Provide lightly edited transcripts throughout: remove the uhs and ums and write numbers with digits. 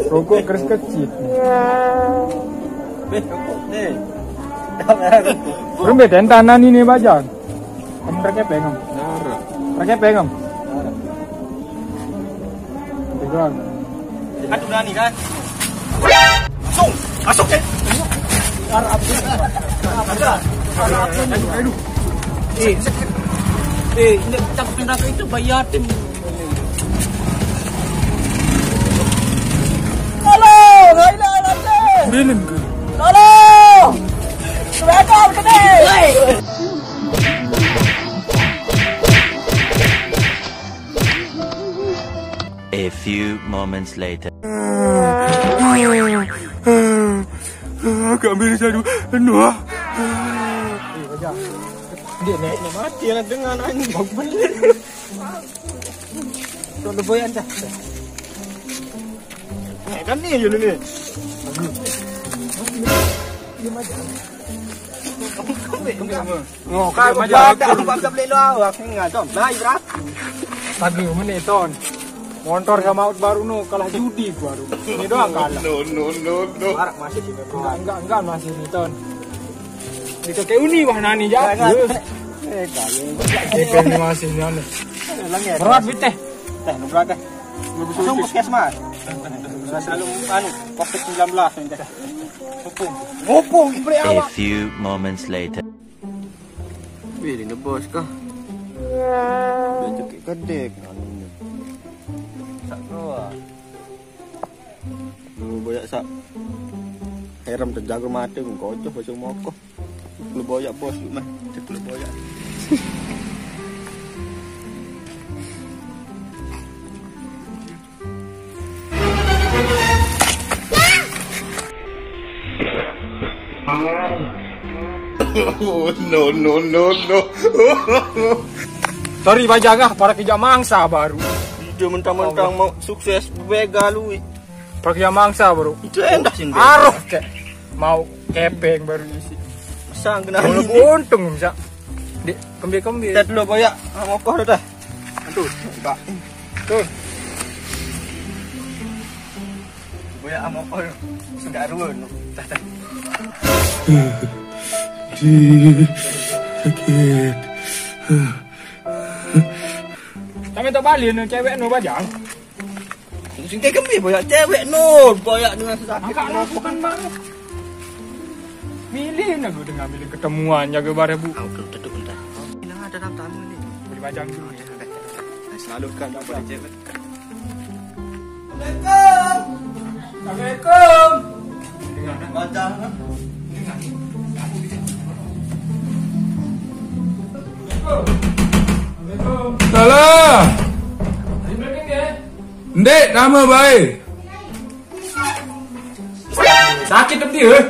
Rokok keris kecil. Belum beda tanah ini bajan. Kamu raknya pengen. Raknya pengen. Pegang. Kan udah nih kan. Masuk kan. Arab. Aduh. Ini cakap neraka itu bayar tim. Halo, Bilin ke? halo. Rekor gede. A few moments later. Agak ambil satu dua. Dia naiknya mati anak dengan anjing bau bener. Tuh leboyan dah. Kan nih jadi nih. Ngokak aja aku bisa beli lo awak enggak tom. Nah, berat. Pagi menit ton. Motor sama out baru no kalah judi baru. Ini doang kalah. No. Marak masih di Enggak masih ini ton. Di kakek uni wah nani ya. Ini masih ini. Berat biteh. Teh berat teh. Langsung puskesmas. Selalu COVID-19 ini teh. Ngopong beli A awak. few moments later. Pilih ne bos kah? Dia cekik kedek. Sak keluar. Lu boyak sak. Heram terjaga mati ngocok bocok mokoh. Lu boyak bos lu mah. Cek lu boyak. Oh, no. Sorry bajagah para kijak mangsa baru. Dia mentang-mentang mau sukses bega lu. Para kijak mangsa baru. Itu endah sih. Aruh kek. Mau kepeng baru isi. Sang kena. Kalau untung bisa. Dek kembi-kembi. Tet lu boyak. Mokoh dah. Aduh, Pak. Tuh. Boyak mokoh. Sudah ruwen. Dah. Sakit. Kami tak balik nih cewek no bajang. Sing kembi boyak cewek no. Boyak dengan sakit. Kakak no bukan banget. Milih nak gue dengan milih ketemuan jaga bare bu. Aku duduk bentar. Ini ada tamu nih. Beli bajang dulu ya. Selalu kan dapat cewek. Assalamualaikum. Bajang. Salah. Ndek, nama baik. Sakit tapi ya?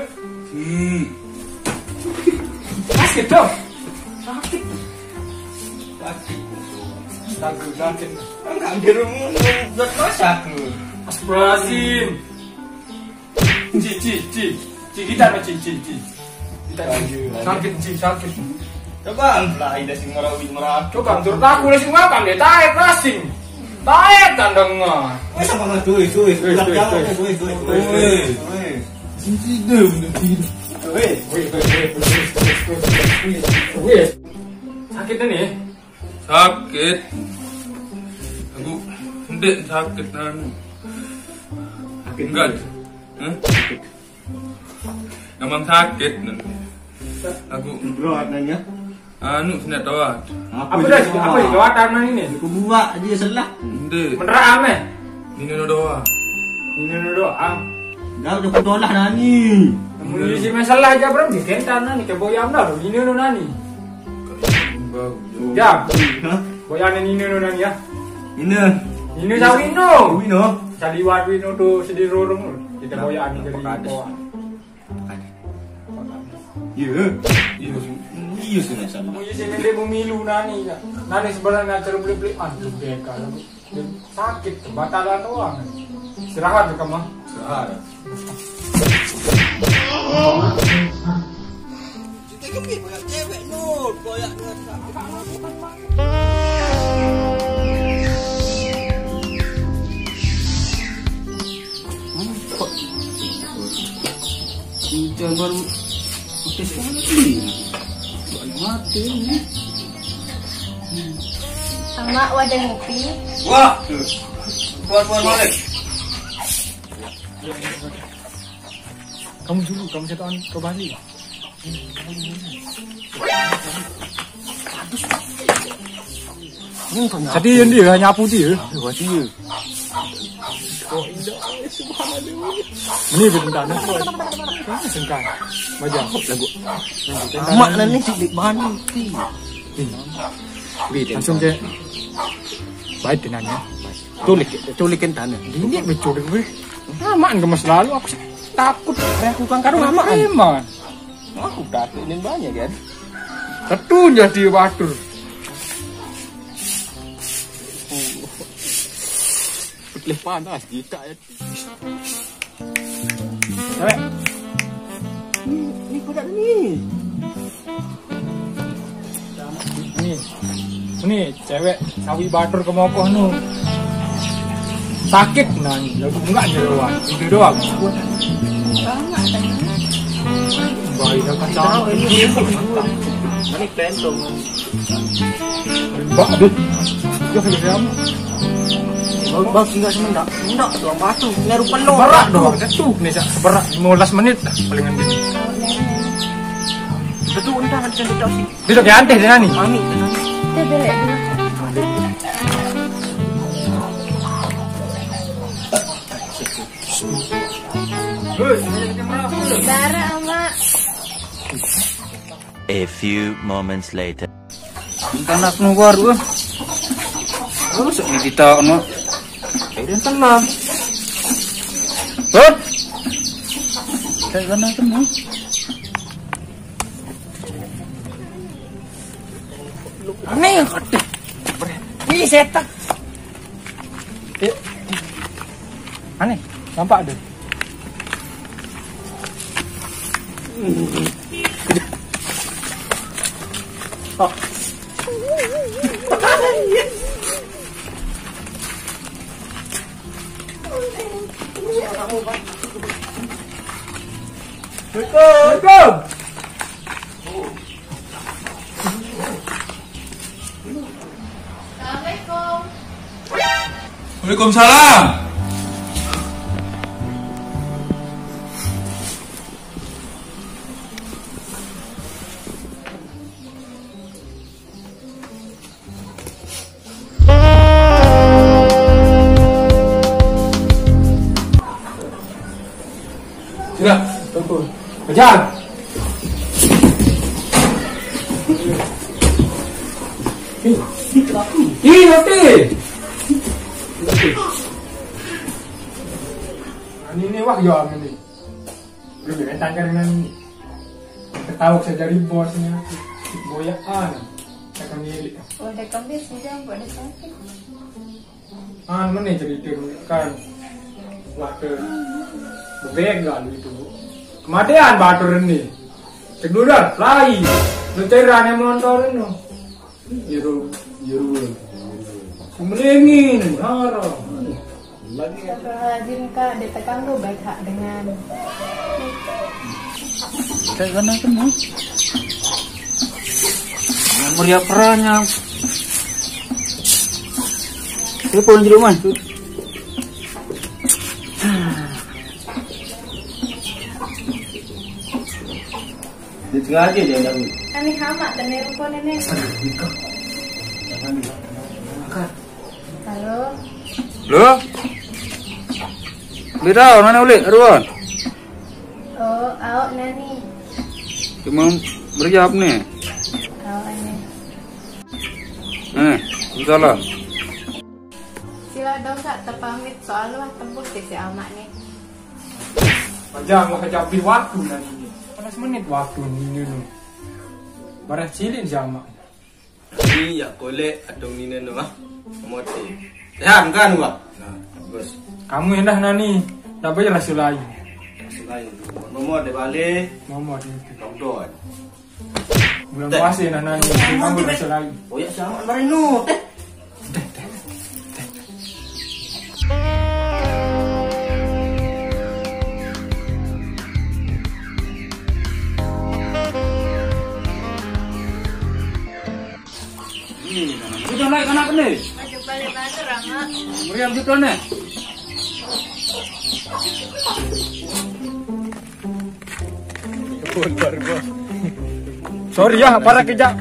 Sakit dong. Sakit. Sakit. Enggak di rumah buat masak lu. Astagfirullahaladzim. Ci. Kita ada ci. Sakit. Coba lah ida sing merawat. Coba turut aku lah sing makan deh, taek racing. Taek kandang ngah. Wes sama ngah tuh. Sakit nih. Sakit. Aku ndek sakit kan. Enggak. Emang sakit. Aku Berat nanya. anu sini doat. Apa doa tanah ini? Aku buat aja salah. Ndek. Menerang nih. Ini doa. Ini doang. Dah udah kudolah nani. Mengisi masalah aja bro, di tanah nih keboyam dah. Ini nani. Ya. Boyan ini nani ya. Ini sawino. Wino. Saliwat wino tuh sedih rorong. Kita boyan ini dari bawah. Iya sih salah. Mau isi dia memilu nani ya. Nani sebenarnya cara beli antum beka. Sakit batalan doang. Istirahat ke mah. Istirahat. Kita kembi banyak cewek nur, banyak dengan Jangan baru mati sekali. Mati ni. Sama wadah ngopi. Wah. Puan balik. Kamu dulu, kamu satu orang ke Bali. Jadi yang dia hanya apa dia? Wah dia. Ini benda nak. Sengkan. Baca lagu. Mak lah ni dik bahan ni. Langsung ke. Baik tenanya. Tulikan tanah. Ini betul deh. Aman ke mas lalu aku takut. Aku kan karung aman. Aku takut ini banyak kan. Betul jadi batur. Lebih panas kita ya. Cewek. Ni kuda ni. Ini cewek sawi batur ke mokoh nu. Sakit nani, lalu enggak jeroan. Itu doang. Baik dah kacau. Ini pentong. Mbak aduh. Dia kena siapa? Bang tinggal semendak. Endak tuang batu. Ngeru penuh. Seberak doang. Jatuh ni seberak 15 menit dah paling nanti. Betul entah nanti kita tahu sih. Besok ke anteh dia nani. Mami. Dia belak dulu. Darah mak. A few moments later. Anak nu baru. Oh, sok ni kita ono. Kemudian tenang. Hot. Kayak mana temu? Aneh kata. Ni setak. Aneh, nampak ada. Oh. Assalamualaikum. Assalamualaikum. Waalaikumsalam. Sudah, Betul. Kejar. Ih, roti. Ini wah yo ini. Lebih tangga dengan ketawa saya jadi bosnya. Boyaan. Akan milik. Udah kambing sudah buat sakit. Mana cerita kan waktu bebegal itu kematian batur ini kedua lagi lucairan yang motor ini jeru melingin harap lagi Astagfirullahaladzim kak, ditekan lu baik hak dengan Kayak mana temu? Meriah perannya. Dia pun di rumah tu. Dia tengah aja dia dah. Ani hamak dan nelpon ini. Halo. Loh? Bira, mana boleh? Arwan. Oh, awak nani. Cuma berjawab ni. Awak ni. Salah. Sila dong kak terpamit soal lu tembus si amak ni. Jangan mau kecapi waktu nanti ini. 15 menit waktu ini nu. Barang cilin sama. Ni ya kolek atau ni neno ah. Motif. Sehat kan gua? Nah, bagus. Kamu yang dah nani. Dah bayar lah sulai. Selain nomor dia balik, Nomor di lockdown. bulan puasa dah nani. Kamu dah sulai. Oh ya sama marino. nih? Maju balik lagi Rama. Meriam gitu nih. Kebun baru bos. Sorry ya, para kejak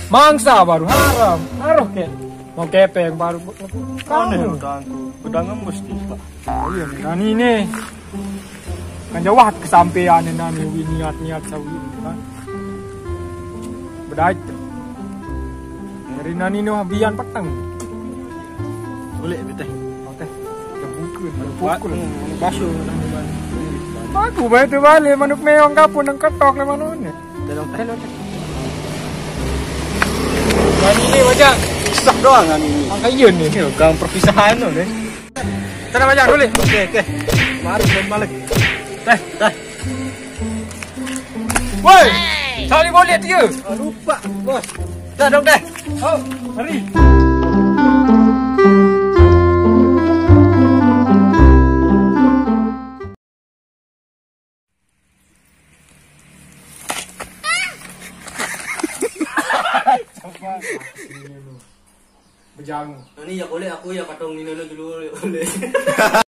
mangsa baru haram. Haruh ke mau kepeng baru. Aneh Kamu. udangku. Udah ngemus nih pak. Oh iya nih, nani nih. Kan jawab kesampean nani niat sawi kan. Bedait. Dari nani nih bian peteng. Boleh beteh. Oke. Kebukun, Pak, pukul. basuh. Aku bae tu balik manuk meong kapun nang ketok le manune. Dalam teh. Nani ni wajak. Pisah doang kan ini. Angka iya nih. Ini gang perpisahan loh nih. Sana wajak dulu. Oke. Mari main balik. Teh. Dah. Woi. Sali boleh dia. Lupa bos. Dah dong deh. Oh, mari. Bejang. Ini ya boleh aku ya patong ini dulu boleh.